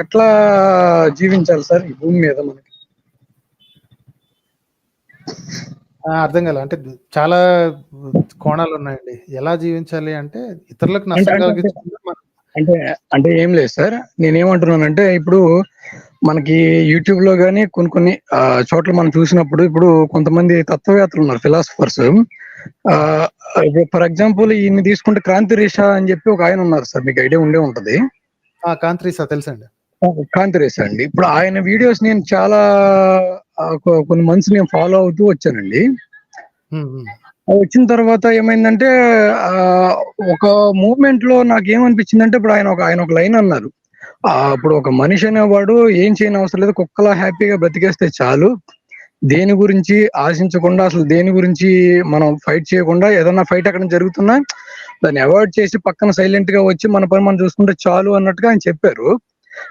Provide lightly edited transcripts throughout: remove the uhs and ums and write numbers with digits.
ఎట్లా జీవించాలి సార్ ఈ భూమి మీద మనకి? అర్థం కాలే. అంటే చాలా కోణాలు ఉన్నాయండి. ఎలా జీవించాలి అంటే ఇతరులకు అంటే నష్టం అంటే కలిగించకుండా అంటే అంటే ఏం లేదు సార్. నేనేమంటున్నానంటే ఇప్పుడు మనకి యూట్యూబ్ లో గానీ కొన్ని చోట్ల మనం చూసినప్పుడు ఇప్పుడు కొంతమంది తత్వవేత్తలు ఉన్నారు, ఫిలాసఫర్స్. ఫర్ ఎగ్జాంపుల్ ఈయన్ని తీసుకుంటే క్రాంతి రీషా అని చెప్పి ఒక ఆయన ఉన్నారు సార్, మీకు ఐడియా ఉండే ఉంటది. కాంత్రీసా తెలుసండి. కాంతి రీషా అండి. ఇప్పుడు ఆయన వీడియోస్ నేను చాలా కొన్ని మంత్స్ నేను ఫాలో అవుతూ వచ్చానండి. వచ్చిన తర్వాత ఏమైందంటే ఆ ఒక మూమెంట్ లో నాకేమనిపించిందంటే ఇప్పుడు ఆయన ఒక లైన్ అన్నారు. ఇప్పుడు ఒక మనిషి అనేవాడు ఏం చేయని అవసరం లేదు, కుక్కలా హ్యాపీగా బ్రతికేస్తే చాలు, దేని గురించి ఆశించకుండా, అసలు దేని గురించి మనం ఫైట్ చేయకుండా, ఏదన్నా ఫైట్ అక్కడ జరుగుతున్నా దాన్ని అవాయిడ్ చేసి పక్కన సైలెంట్ గా వచ్చి మన పని మనం చూసుకుంటే చాలు అన్నట్టుగా ఆయన చెప్పారు.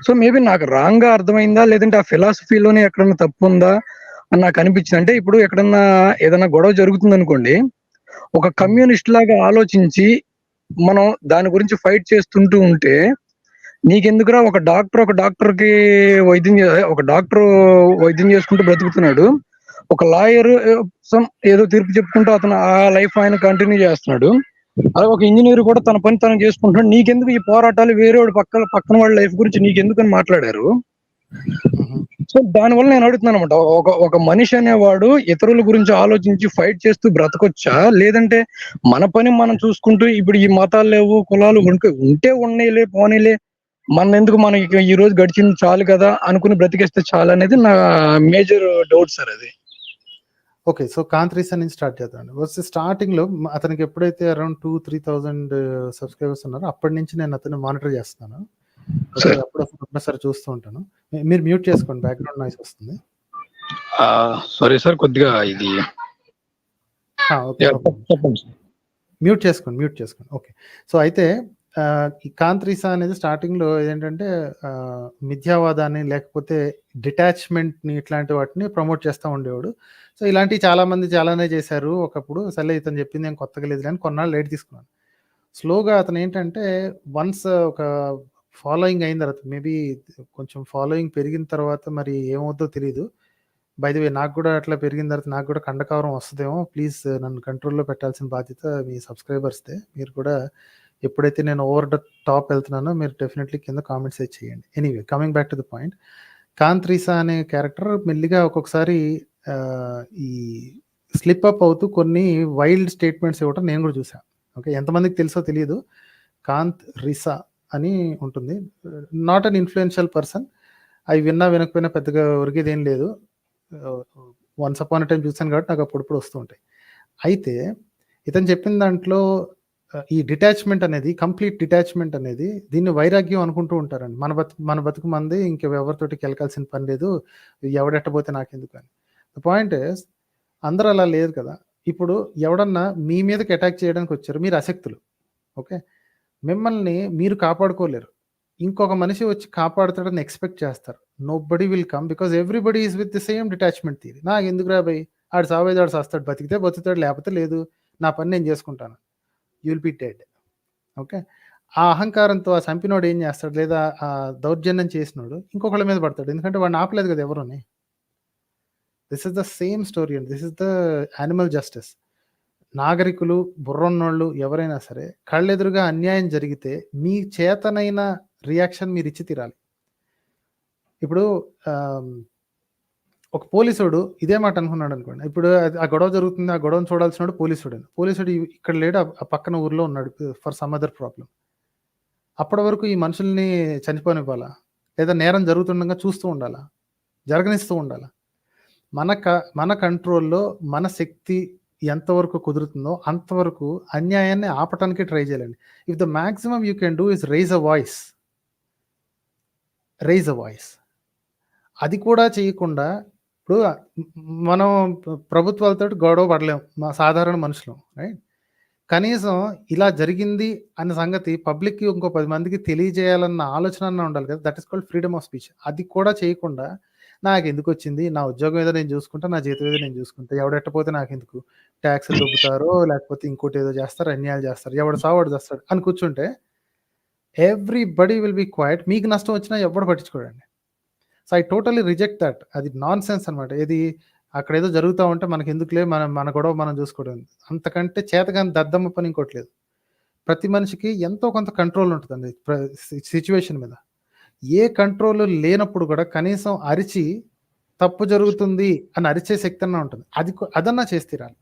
సో మేబీ నాకు రాంగ్ గా అర్థమైందా, లేదంటే ఆ ఫిలాసఫీలోనే ఎక్కడన్నా తప్పు ఉందా అని నాకు అనిపించింది. అంటే ఇప్పుడు ఎక్కడన్నా ఏదైనా గొడవ జరుగుతుంది అనుకోండి, ఒక కమ్యూనిస్ట్ లాగా ఆలోచించి మనం దాని గురించి ఫైట్ చేస్తుంటూ ఉంటే నీకెందుకురా, ఒక డాక్టర్ కి ఒక డాక్టర్ వైద్యం చేసుకుంటూ బ్రతుకుతున్నాడు, ఒక లాయర్ ఏదో తీర్పు చెప్పుకుంటూ అతను ఆ లైఫ్ ఆయన కంటిన్యూ చేస్తున్నాడు, అలాగే ఒక ఇంజనీర్ కూడా తన పని తను చేసుకుంటున్నాడు. నీకెందుకు ఈ పోరాటాలు, వేరే వాడు పక్కన వాళ్ళ లైఫ్ గురించి నీకెందుకు అని మాట్లాడారు. సో దానివల్ల నేను అడుగుతున్నాను అనమాట, ఒక మనిషి అనేవాడు ఇతరుల గురించి ఆలోచించి ఫైట్ చేస్తూ బ్రతకొచ్చా, లేదంటే మన పని మనం చూసుకుంటూ ఇప్పుడు ఈ మతాలు లేవు, కులాలు ఉంటే ఉన్నీలే పోనీలే, మనకి ఈ రోజు గడిచింది చాలు కదా అనుకుని బ్రతికేస్తే చాలు అనేది నా మేజర్ డౌట్ సార్ అది. ఓకే, సో కాంత్రీసా నుంచి స్టార్ట్ చేద్దాం. స్టార్టింగ్ లో అతనికి ఎప్పుడైతే అరౌండ్ 2,000-3,000 సబ్స్క్రైబర్స్ ఉన్నారో అప్పటి నుంచి నేను అతను మానిటర్ చేస్తున్నాను. అప్పుడు సార్ చూస్తూ ఉంటాను. మీరు మ్యూట్ చేసుకోండి, బ్యాక్గ్రౌండ్ నాయిస్ వస్తుంది. సారీ సార్, కొద్దిగా ఇది మ్యూట్ చేసుకోండి. ఓకే, సో అయితే ఈ కాంత్రీసా అనేది స్టార్టింగ్ లో ఏంటంటే మిథ్యావాదాన్ని లేకపోతే డిటాచ్మెంట్ ని ఇట్లాంటి వాటిని ప్రమోట్ చేస్తూ ఉండేవాడు. సో ఇలాంటివి చాలా మంది చాలానే చేశారు ఒకప్పుడు. సరే ఇతను చెప్పింది ఏం కొత్తగా లేదు కానీ కొన్నాళ్ళు లేట్ తీసుకున్నాను. స్లోగా అతను ఏంటంటే వన్స్ ఒక ఫాలోయింగ్ అయిన తర్వాత, మేబీ కొంచెం ఫాలోయింగ్ పెరిగిన తర్వాత మరి ఏమవుతుందో తెలియదు. బై ది వే నాకు కూడా అట్లా పెరిగిన తర్వాత నాకు కూడా కండకవరం వస్తుందేమో, ప్లీజ్ నన్ను కంట్రోల్లో పెట్టాల్సిన బాధ్యత మీ సబ్స్క్రైబర్స్దే. మీరు కూడా ఎప్పుడైతే నేను ఓవర్ ద టాప్ వెళ్తున్నానో మీరు డెఫినెట్లీ కింద కామెంట్స్ అయితే చేయండి. Anyway, coming back to the point, కాంత్రీసా అనే క్యారెక్టర్ మెల్లిగా ఒక్కొక్కసారి ఈ స్లిప్ అప్ అవుతూ కొన్ని వైల్డ్ స్టేట్మెంట్స్ ఇవ్వటం నేను కూడా చూసాను. ఓకే, ఎంతమందికి తెలుసో తెలియదు, కాంత్ రిసా అని ఉంటుంది. Not an influential person. అవి వినకపోయినా పెద్దగా ఒరిగేదేం లేదు. వన్స్ అపాన్ ఎ టైం చూసాను కాబట్టి నాకు అప్పుడప్పుడు వస్తూ ఉంటాయి. అయితే ఇతను చెప్పిన దాంట్లో ఈ డిటాచ్మెంట్ అనేది, కంప్లీట్ డిటాచ్మెంట్ అనేది, దీన్ని వైరాగ్యం అనుకుంటూ ఉంటారండి. మన బతుకు మంది, ఇంకెవరితోటి కెలకాల్సిన పని లేదు, ఎవడెట్టబోతే నాకెందుకు అని. ద పాయింట్ ఇస్, అందరూ అలా లేదు కదా. ఇప్పుడు ఎవడన్నా మీ మీదకి అటాక్ చేయడానికి వచ్చారు, మీరు అశక్తులు. ఓకే, మిమ్మల్ని మీరు కాపాడుకోలేరు, ఇంకొక మనిషి వచ్చి కాపాడుతాడని ఎక్స్పెక్ట్ చేస్తారు. Nobody will come because everybody is with the same detachment theory. నాకు ఎందుకు రాబాయి, ఆడు సావేది ఆడు చేస్తాడు, బతికితే బతుకుతాడు, లేకపోతే లేదు, నా పని నేను చేసుకుంటాను, you will be dead. Okay, ఆ అహంకారంతో ఆ చంపినోడు ఏం చేస్తాడు, లేదా ఆ దౌర్జన్యం చేసినోడు ఇంకొకళ్ళ మీద పడతాడు, ఎందుకంటే వాడిని ఆపలేదు కదా ఎవరుని. This is the same story and this is the animal justice. నాగరికులు, బుర్రన్నోళ్ళు ఎవరైనా సరే కళ్ళెదురుగా అన్యాయం జరిగితే మీ చేతనైన రియాక్షన్ మీరు ఇచ్చి తీరాలి. ఇప్పుడు ఒక పోలీసుడు ఇదే మాట అనుకున్నాడు అనుకోండి, ఇప్పుడు ఆ గొడవ జరుగుతుంది, ఆ గొడవను చూడాల్సినాడు పోలీసుడు ఇక్కడ లేడు, ఆ పక్కన ఊర్లో ఉన్నాడు ఫర్ సమ్ అదర్ ప్రాబ్లం. అప్పటి వరకు ఈ మనుషుల్ని చనిపోనివ్వాలా, లేదా నేరం జరుగుతుండగా చూస్తూ ఉండాలా, జరగనిస్తూ ఉండాలా? మన కంట్రోల్లో మన శక్తి ఎంతవరకు కుదురుతుందో అంతవరకు అన్యాయాన్ని ఆపటానికి ట్రై చేయాలండి. If the maximum you can do is raise a voice. అది కూడా చేయకుండా, ఇప్పుడు మనం ప్రభుత్వాలతో గొడవ పడలేం, మా సాధారణ మనుషులం, రైట్? కనీసం ఇలా జరిగింది అన్న సంగతి పబ్లిక్కి ఇంకో 10 మందికి తెలియజేయాలన్న ఆలోచన ఉండాలి కదా. That is called freedom of speech. అది కూడా చేయకుండా నాకు ఎందుకు వచ్చింది, నా ఉద్యోగం ఏదో నేను చూసుకుంటా, నా జీతం ఏదో నేను చూసుకుంటా, ఎవడెట్టపోతే నాకు ఎందుకు, ట్యాక్సులు దొబ్బుతారో లేకపోతే ఇంకోటి ఏదో చేస్తారు, అన్యాయాలు చేస్తారు, ఎవడు సావాడు చేస్తాడు అని కూర్చుంటే ఎవ్రీబడి విల్ బి క్వైట్. మీకు నష్టం వచ్చినా ఎవ్వడు పట్టించుకోడండి. So I totally reject that. అది నాన్ సెన్స్ అనమాట. ఏది అక్కడ ఏదో జరుగుతూ ఉంటే మనకి ఎందుకులే, మన గొడవ మనం చూసుకోవడం. అంతకంటే చేతగాని దద్దమ్మ పని ఇంకోట్లేదు. ప్రతి మనిషికి ఎంతో కొంత కంట్రోల్ ఉంటుందండి సిచ్యువేషన్ మీద. ఏ కంట్రోల్ లేనప్పుడు కూడా కనీసం అరిచి తప్పు జరుగుతుంది అని అరిచే శక్తి అన్నా ఉంటుంది. అదన్నా చేసి తీరాలి.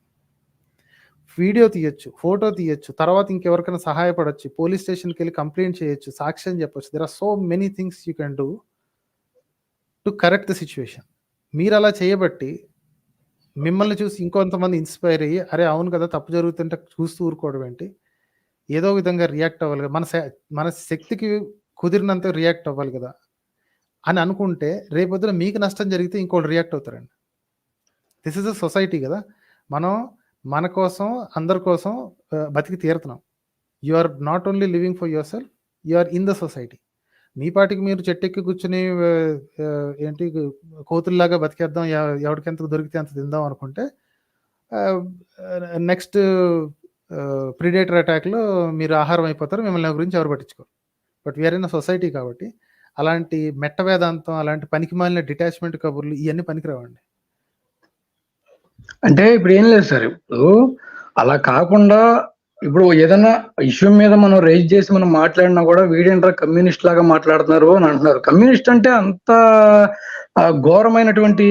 వీడియో తీయొచ్చు, ఫోటో తీయొచ్చు, తర్వాత ఇంకెవరికైనా సహాయపడొచ్చు, పోలీస్ స్టేషన్కి వెళ్ళి కంప్లైంట్ చేయొచ్చు, సాక్ష్యం చెప్పొచ్చు. There are so many things you can do to correct the situation. మీరు అలా చేయబట్టి మిమ్మల్ని చూసి ఇంకొంతమంది ఇన్స్పైర్ అయ్యి, అరే అవును కదా తప్పు జరుగుతుంటే చూస్తూ ఊరుకోవడం ఏంటి, ఏదో విధంగా రియాక్ట్ అవ్వాలి కదా, మన శక్తికి కుదిరినంత రియాక్ట్ అవ్వాలి కదా అని అనుకుంటే రేపొద్దున మీకు నష్టం జరిగితే ఇంకోటి రియాక్ట్ అవుతారండి. దిస్ ఇస్ అ సొసైటీ కదా. మనం మన కోసం అందరి కోసం బతికి తీరుతున్నాం. You are not only living for yourself, you are in the society. మీ పాటికి మీరు చెట్టెక్కి కూర్చుని ఏంటి కోతుల్లాగా బతికేద్దాం, ఎవరికి ఎంత దొరికితే అంత తిందాం అనుకుంటే నెక్స్ట్ ప్రిడేటర్ అటాక్లో మీరు ఆహారం అయిపోతారు, మిమ్మల్ని గురించి ఎవరు పట్టించుకోరు. But we are in a society కాబట్టి అలాంటి మెట్ట వేదాంతం, అలాంటి పనికి మాలిన డిటాచ్మెంట్ కబుర్లు ఇవన్నీ పనికిరావండి. అంటే ఇప్పుడు ఏం లేదు సార్, ఇప్పుడు అలా కాకుండా ఇప్పుడు ఏదైనా ఇష్యూ మీద మనం రైజ్ చేసి మనం మాట్లాడినా కూడా వీడేంట్రా కమ్యూనిస్ట్ లాగా మాట్లాడుతున్నారు అని అంటున్నారు. కమ్యూనిస్ట్ అంటే అంత ఘోరమైనటువంటి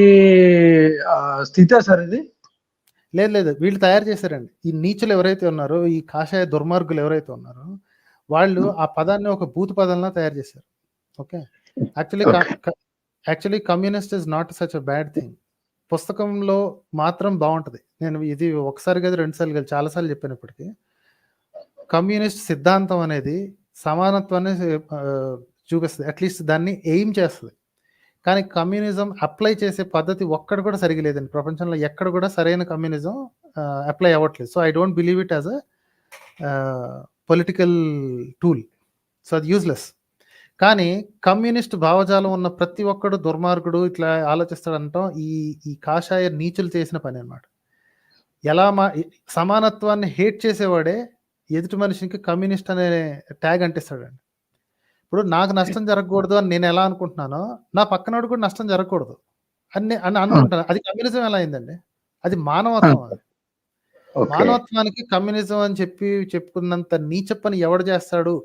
స్థితి సార్ ఇది? లేదు, వీళ్ళు తయారు చేశారండి. ఈ నీచులు ఎవరైతే ఉన్నారో, ఈ కాషాయ దుర్మార్గులు ఎవరైతే ఉన్నారో, వాళ్ళు ఆ పదాన్ని ఒక బూత్ పదంలా తయారు చేశారు. Okay, actually communist is not such a bad thing. పుస్తకంలో మాత్రం బాగుంటది. నేను ఇది ఒకసారి కాదు, 2 సార్లు కాదు, చాలాసార్లు చెప్పినప్పటికీ కమ్యూనిస్ట్ సిద్ధాంతం అనేది సమానత్వాన్ని చూపిస్తుంది, అట్లీస్ట్ దాన్ని ఎయిమ్ చేస్తుంది. కానీ కమ్యూనిజం అప్లై చేసే పద్ధతి ఒక్కడ కూడా సరిగా లేదండి. ప్రపంచంలో ఎక్కడ కూడా సరైన కమ్యూనిజం అప్లై అవ్వట్లేదు. So I don't believe it as a political tool. So అది యూజ్లెస్. కానీ కమ్యూనిస్ట్ భావజాలం ఉన్న ప్రతి ఒక్కడు దుర్మార్గుడు ఇట్లా ఆలోచిస్తాడంటాం ఈ కాషాయ నీచులు చేసిన పని అనమాట. ఎలా సమానత్వాన్ని హేట్ చేసేవాడే ఎదుటి మనిషికి కమ్యూనిస్ట్ అనే ట్యాగ్ అంటిస్తాడండి. ఇప్పుడు నాకు నష్టం జరగకూడదు అని నేను ఎలా అనుకుంటున్నానో, నా పక్కనోడు కూడా నష్టం జరగకూడదు అని అనుకుంటాను. అది కమ్యూనిజం ఎలా అయిందండి? అది మానవత్వం. మానవత్వానికి కమ్యూనిజం అని చెప్పుకున్నంత నీచ పని ఎవడు చేస్తాడు?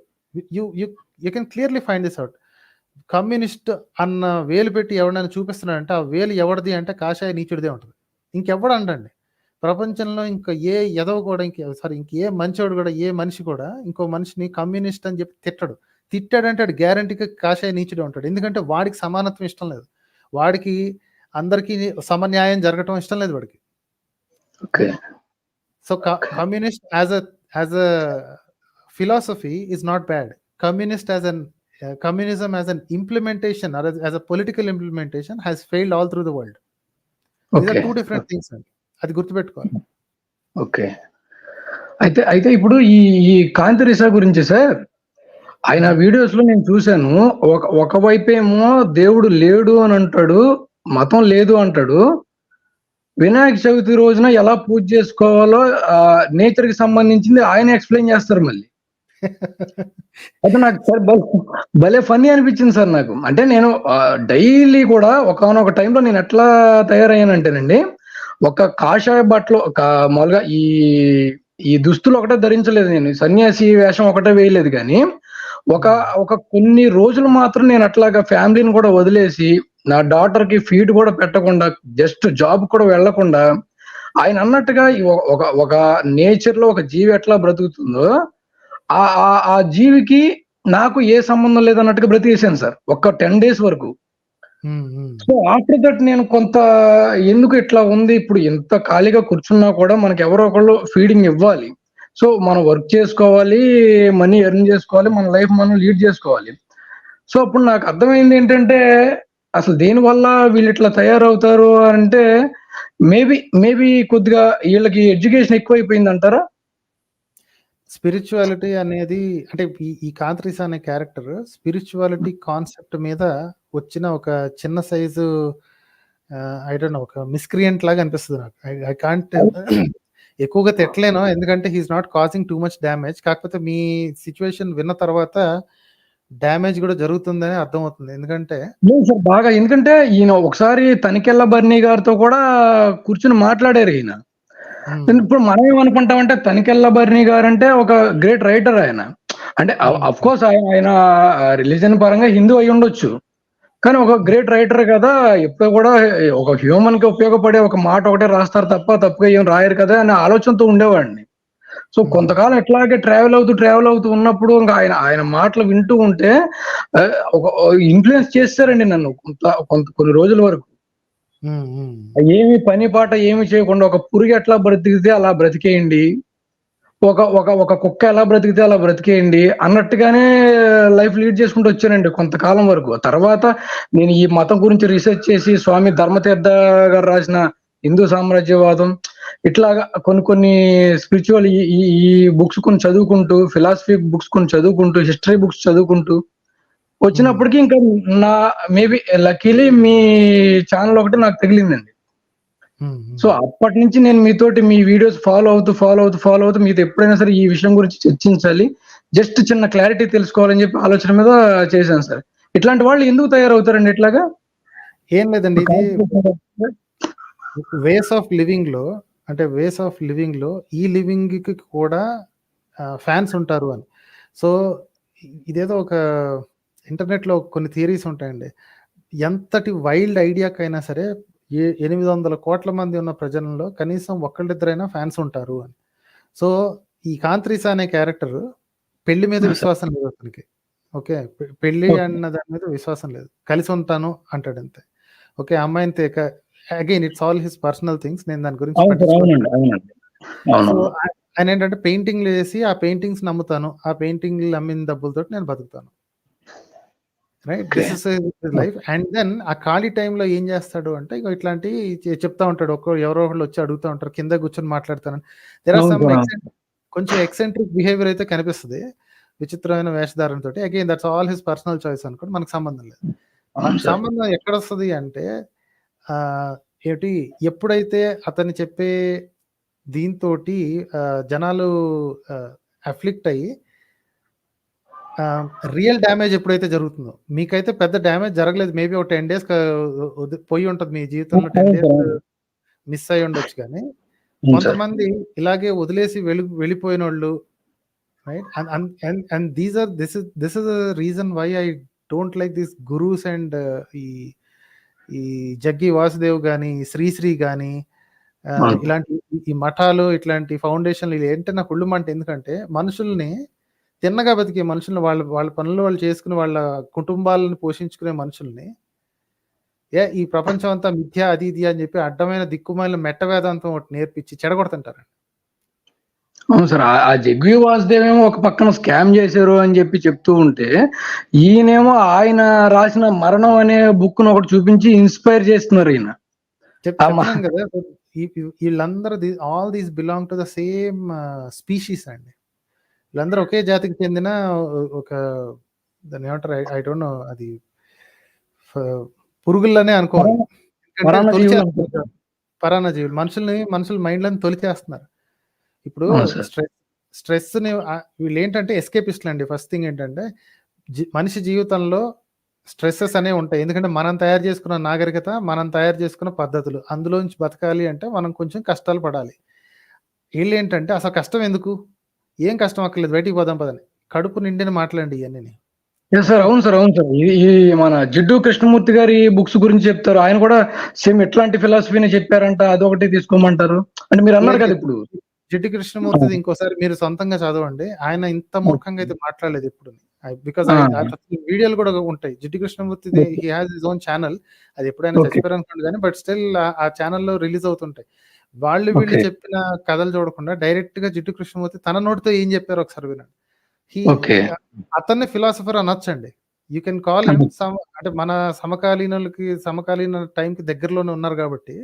You can clearly find this out. Communist అన్న వేలు పెట్టి ఎవడైనా చూపిస్తున్నాడంటే ఆ వేలు ఎవరిది అంటే కాషాయ నీచుడిదే ఉంటుంది. ఇంకెవ్వడు అంటండి ప్రపంచంలో. ఇంకా ఏ ఎదవ కూడా ఇంకే మంచోడు కూడా, ఏ మనిషి కూడా ఇంకో మనిషిని కమ్యూనిస్ట్ అని చెప్పి తిట్టాడంటే అది గ్యారంటీగా కాషాయ నీచుడే ఉంటాడు. ఎందుకంటే వాడికి సమానత్వం ఇష్టం లేదు, వాడికి అందరికీ సమన్యాయం జరగటం ఇష్టం లేదు వాడికి. So communist as a philosophy is not bad. Communism as an implementation or as a political implementation has failed all through the world. These are two different things. అది గుర్తుపెట్టుకోవాలి. ఓకే, అయితే ఇప్పుడు ఈ కాంతిరిసా గురించి సార్, ఆయన వీడియోస్ లో నేను చూశాను. ఒకవైపేమో దేవుడు లేడు అని అంటాడు, మతం లేదు అంటాడు. వినాయక చవితి రోజున ఎలా పూజ చేసుకోవాలో నేచర్ కి సంబంధించింది ఆయన ఎక్స్ప్లెయిన్ చేస్తారు మళ్ళీ. అయితే నాకు సార్ భలే ఫన్నీ అనిపించింది సార్ నాకు. అంటే నేను డైలీ కూడా ఒకనొక టైంలో నేను ఎట్లా తయారయ్యానంటేనండి, ఒక కాషాయ బట్టలు మామూలుగా ఈ దుస్తులు ఒకటే ధరించలేదు, నేను సన్యాసి వేషం ఒకటే వేయలేదు. కానీ ఒక కొన్ని రోజులు మాత్రం నేను అట్లాగా ఫ్యామిలీని కూడా వదిలేసి, నా డాటర్ కి ఫీడ్ కూడా పెట్టకుండా, జస్ట్ జాబ్ కూడా వెళ్లకుండా, ఆయన అన్నట్టుగా ఒక నేచర్ లో ఒక జీవి ఎట్లా బ్రతుకుతుందో ఆ జీవికి నాకు ఏ సంబంధం లేదన్నట్టుగా బ్రతికేసాను సార్ ఒక 10 days వరకు. సో ఆఫ్టర్ దట్ నేను కొంత ఎందుకు ఇట్లా ఉంది, ఇప్పుడు ఎంత ఖాళీగా కూర్చున్నా కూడా మనకి ఎవరో ఒకళ్ళు ఫీడింగ్ ఇవ్వాలి. సో మనం వర్క్ చేసుకోవాలి, మనీ ఎర్న్ చేసుకోవాలి, మన లైఫ్ మనం లీడ్ చేసుకోవాలి. సో అప్పుడు నాకు అర్థమైంది ఏంటంటే, అసలు దేనివల్ల వీళ్ళు ఇట్లా తయారవుతారు అంటే, మేబీ కొద్దిగా వీళ్ళకి ఎడ్యుకేషన్ ఎక్కువైపోయింది అంటారా? స్పిరిచువాలిటీ అనేది, అంటే ఈ కాంత్రిసా అనే క్యారెక్టర్ స్పిరిచువాలిటీ కాన్సెప్ట్ మీద వచ్చిన ఒక చిన్న సైజు ఐ డోంట్ నో, ఒక మిస్క్రియంట్ లాగా అనిపిస్తుంది నాకు. ఐ కాంట్ ఎక్కువగా తిట్టలేను, ఎందుకంటే he is not causing too much damage. కాకపోతే మీ సిచ్యువేషన్ విన్న తర్వాత డ్యామేజ్ కూడా జరుగుతుందని అర్థమవుతుంది. ఎందుకంటే లేదు సార్ బాగా, ఎందుకంటే ఈయన ఒకసారి తనికెళ్ళ బర్నీ గారితో కూడా కూర్చుని మాట్లాడారు ఈయన. ఇప్పుడు మనం ఏమనుకుంటామంటే తనికెళ్ళ బర్నీ గారు అంటే ఒక గ్రేట్ రైటర్ ఆయన. అంటే అఫ్ కోర్స్ ఆయన రిలీజన్ పరంగా హిందూ అయి ఉండొచ్చు, కానీ ఒక గ్రేట్ రైటర్ కదా, ఎప్పుడు కూడా ఒక హ్యూమన్ కి ఉపయోగపడే ఒక మాట ఒకటే రాస్తారు తప్ప తప్పుగా ఏం రాయరు కదా అనే ఆలోచనతో ఉండేవాడిని. సో కొంతకాలం ఎట్లాగే ట్రావెల్ అవుతూ ఉన్నప్పుడు ఇంకా ఆయన మాటలు వింటూ ఉంటే ఒక ఇన్ఫ్లుయెన్స్ చేస్తారండి నన్ను కొన్ని రోజుల వరకు. ఏమి పని పాట ఏమి చేయకుండా ఒక పురుగు ఎట్లా బ్రతికితే అలా బ్రతికేయండి, ఒక కుక్క ఎలా బ్రతికితే అలా బ్రతికేయండి అన్నట్టుగానే లైఫ్ లీడ్ చేసుకుంటూ వచ్చానండి కొంతకాలం వరకు. తర్వాత నేను ఈ మతం గురించి రీసెర్చ్ చేసి స్వామి ధర్మతీర్థ గారు రాసిన హిందూ సామ్రాజ్యవాదం ఇట్లాగా కొన్ని స్పిరిచువల్ ఈ బుక్స్ కొన్ని చదువుకుంటూ, ఫిలాసఫీ బుక్స్ కొన్ని చదువుకుంటూ, హిస్టరీ బుక్స్ చదువుకుంటూ వచ్చినప్పటికీ ఇంకా నా మేబీ లక్కీలీ మీ ఛానల్ ఒకటి నాకు తగిలిందండి. సో అప్పటి నుంచి నేను మీతోటి మీ వీడియోస్ ఫాలో అవుతూ మీతో ఎప్పుడైనా సరే ఈ విషయం గురించి చర్చించాలి, జస్ట్ చిన్న క్లారిటీ తెలుసుకోవాలని చెప్పి ఆలోచన మీద చేశాను సార్. ఇట్లాంటి వాళ్ళు ఎందుకు తయారవుతారండి ఇట్లాగా? ఏం లేదండి, ఇది వేస్ ఆఫ్ లివింగ్ లో, అంటే వేస్ ఆఫ్ లివింగ్ లో ఈ లివింగ్ కి కూడా ఫ్యాన్స్ ఉంటారు అని. సో ఇదేదో ఒక ఇంటర్నెట్ లో కొన్ని థియరీస్ ఉంటాయండి. ఎంతటి వైల్డ్ ఐడియాకైనా సరే 800 కోట్ల మంది ఉన్న ప్రజల్లో కనీసం ఒక్కళ్ళిద్దరైనా ఫ్యాన్స్ ఉంటారు అని. సో ఈ కాంత్రీసా అనే క్యారెక్టర్ పెళ్లి మీద విశ్వాసం లేదు అతనికి. ఓకే, పెళ్లి అన్న దాని మీద విశ్వాసం లేదు, కలిసి ఉంటాను అంటాడు అంతే. ఓకే, అమ్మాయిని again it's all his personal things, నేను దాని గురించి సో ఆయన ఏంటంటే పెయింటింగ్లు వేసి ఆ పెయింటింగ్స్ నమ్ముతాను, ఆ పెయింటింగ్లు అమ్మిన డబ్బులతో నేను బతుకుతాను, right? This is life. And then ఆ ఖాళీ టైంలో ఏం చేస్తాడు అంటే ఇట్లాంటి చెప్తా ఉంటాడు. ఎవరో ఒకళ్ళు వచ్చి అడుగుతూ ఉంటారు, కింద కూర్చొని మాట్లాడతాను. దేర్ ఆర్ సమ్ కొంచెం ఎక్సెంట్రిక్ బిహేవియర్ అయితే కనిపిస్తుంది, విచిత్రమైన వేషధారణతో. Again that's all his personal choice అనుకోండి, మనకు సంబంధం లేదు. సంబంధం ఎక్కడ వస్తుంది అంటే ఏంటి, ఎప్పుడైతే అతన్ని చెప్పే దీంతో జనాలు అఫ్లిక్ట్ అయ్యి రియల్ డ్యామేజ్ ఎప్పుడైతే జరుగుతుందో, మీకైతే పెద్ద డ్యామేజ్ జరగలేదు, మేబీ ఒక 10 days పోయి ఉంటుంది మీ జీవితంలో, 10 days మిస్ అయి ఉండొచ్చు. కానీ కొంతమంది ఇలాగే వదిలేసి వెళ్ళిపోయిన వాళ్ళు, right? And this is the reason why I don't like this gurus and ఈ జగ్గి వాసుదేవ్ గాని, శ్రీశ్రీ గాని, ఇలాంటి ఈ మఠాలు, ఇట్లాంటి ఫౌండేషన్లు ఏంటంటే నాకు కుళ్ళుమంట. ఎందుకంటే మనుషుల్ని, తిన్నగా బతికే మనుషుల్ని, వాళ్ళ పనులు వాళ్ళు చేసుకుని వాళ్ళ కుటుంబాలను పోషించుకునే మనుషుల్ని ఈ ప్రపంచం అంతా మిథ్య అది ఇది అని చెప్పి అడ్డమైన దిక్కుమాలిన మెట్ట వేదాంతం ఒకటి నేర్పించి చెడగొడుతుంటారు. అవును సార్, ఆ జగ్గి వాసుదేవ్ ఏమో ఒక పక్కన స్కామ్ చేశారు అని చెప్పి చెప్తూ ఉంటే, ఈయనేమో ఆయన రాసిన మరణం అనే బుక్ ను ఒకటి చూపించి ఇన్స్పైర్ చేస్తున్నారు ఈయన. చెప్తున్నాను కదా, వీళ్ళందరూ all these belong to the same species అండి. వీళ్ళందరూ ఒకే జాతికి చెందిన ఒక, దాన్ని ఏమంటారు, ఐ డోంట్ నో, అది పురుగుల్లోనే అనుకోవాలి. పరాన్నజీవులు. మనుషుల మైండ్లను తొలిచేస్తున్నారు. ఇప్పుడు స్ట్రెస్ ని వీళ్ళు ఏంటంటే ఎస్కేపిస్ట్లు అండి. ఫస్ట్ థింగ్ ఏంటంటే మనిషి జీవితంలో స్ట్రెస్సెస్ అనేవి ఉంటాయి. ఎందుకంటే మనం తయారు చేసుకున్న నాగరికత, మనం తయారు చేసుకున్న పద్ధతులు, అందులోంచి బతకాలి అంటే మనం కొంచెం కష్టాలు పడాలి. వీళ్ళు ఏంటంటే అసలు కష్టం ఎందుకు, ఏం కష్టం అక్కర్లేదు, బయటికి పోదాం పదని, కడుపు నిండిన మాటలండి ఇవన్నీ. సార్ అవును సార్. ఈ మన జిడ్డు కృష్ణమూర్తి గారి బుక్స్ గురించి చెప్తారు, ఆయన కూడా సేమ్ ఎట్లాంటి ఫిలాసఫీని చెప్పారంట, అదొకటి తీసుకోమంటారు అంటే మీరు అన్నారు కదా. ఇప్పుడు జిడ్డు కృష్ణమూర్తిది ఇంకోసారి మీరు సొంతంగా చదవండి, ఆయన ఇంత మూర్ఖంగా అయితే మాట్లాడలేదు ఎప్పుడు. బికాస్ వీడియోలు కూడా ఉంటాయి Jiddu Krishnamurti, he has his own channel, అది ఎప్పుడైనా చచ్చిపోయారు అనుకోండి కానీ, బట్ స్టిల్ ఆ ఛానల్లో రిలీజ్ అవుతుంటాయి. వీళ్ళు చెప్పిన కథలు చూడకుండా డైరెక్ట్ గా జిడ్డు కృష్ణమూర్తి తన నోటితో ఏం చెప్పారు ఒకసారి వినండి. అతన్ని ఫిలాసఫర్ అనొచ్చండి. యూ కెన్ కాల్ హిమ్ అంటే మన సమకాలీన టైంకి దగ్గరలోనే ఉన్నారు కాబట్టి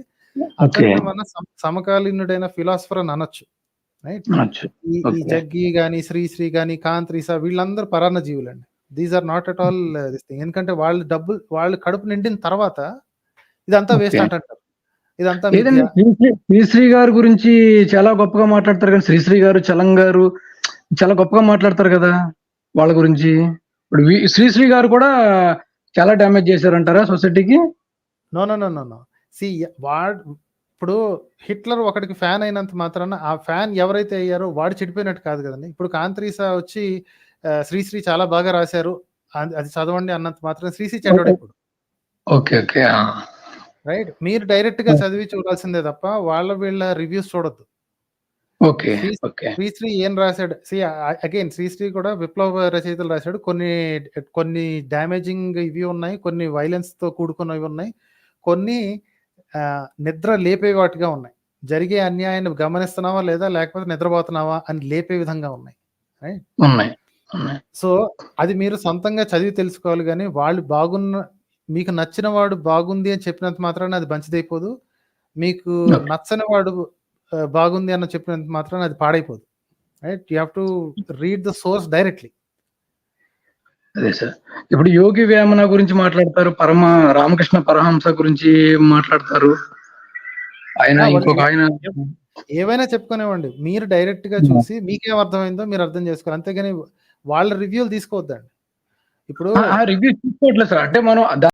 అతన్ని మన సమకాలీనుడైన ఫిలాసఫర్ అని అనొచ్చు, రైట్? ఈ జగ్గి గాని, శ్రీశ్రీ గాని, కాంత్రీసా, వీళ్ళందరూ పరాన్న జీవులండి. These are not at all this thing. ఎందుకంటే వాళ్ళు కడుపు నిండిన తర్వాత ఇదంతా వేస్ట్ అంటారు. ఇదంతా శ్రీశ్రీ గారి గురించి చాలా గొప్పగా మాట్లాడతారు కానీ, శ్రీశ్రీ గారు, చలం గారు చాలా గొప్పగా మాట్లాడతారు కదా వాళ్ళ గురించి. ఇప్పుడు శ్రీశ్రీ గారు కూడా చాలా డ్యామేజ్ చేశారంటారా సొసైటీకి? No no no no no సి వాడు ఇప్పుడు హిట్లర్ ఒకడికి ఫ్యాన్ అయినంత మాత్రాన ఆ ఫ్యాన్ ఎవరైతే అయ్యారో వాడు చెడిపోయినట్టు కాదు కదండి. ఇప్పుడు కాంత్రీసా వచ్చి శ్రీశ్రీ చాలా బాగా రాశారు అది చదవండి అన్నంత మాత్రం శ్రీశ్రీ చెడ్డోడు ఇప్పుడు. Okay okay. రైట్, మీరు డైరెక్ట్ గా చదివి చూడాల్సిందే తప్ప వీళ్ళ రివ్యూస్ చూడొద్దు. Okay okay. శ్రీశ్రీ ఏం రాశాడు, అగైన్ శ్రీశ్రీ కూడా విప్లవ రచయితలు రాశాడు. కొన్ని డ్యామేజింగ్ ఇవి ఉన్నాయి, కొన్ని వైలెన్స్ తో కూడుకున్నవి ఉన్నాయి, కొన్ని నిద్ర లేపే వాటిగా ఉన్నాయి. జరిగే అన్యాయాన్ని గమనిస్తున్నావా లేదా లేకపోతే నిద్రపోతున్నావా అని లేపే విధంగా ఉన్నాయి. సో అది మీరు సొంతంగా చదివి తెలుసుకోవాలి. కానీ వాళ్ళు మీకు నచ్చిన వాడు బాగుంది అని చెప్పినంత మాత్రాన అది మంచిదైపోదు. మీకు నచ్చని వాడు బాగుంది అని చెప్పినంత మాత్రాన అది పాడైపోదు. Right, you have to read the source directly. అదే సార్, ఇప్పుడు యోగి వేమన గురించి మాట్లాడతారు, రామకృష్ణ పరమహంస గురించి మాట్లాడతారు. ఆయన ఏవైనా చెప్పుకునేవ్వండి, మీరు డైరెక్ట్ గా చూసి మీకేం అర్థమైందో మీరు అర్థం చేసుకోవాలి. అంతేగాని వాళ్ళ రివ్యూలు తీసుకోవద్దండి. ఇప్పుడు రివ్యూ తీసుకోవట్లేదు సార్, అంటే మనం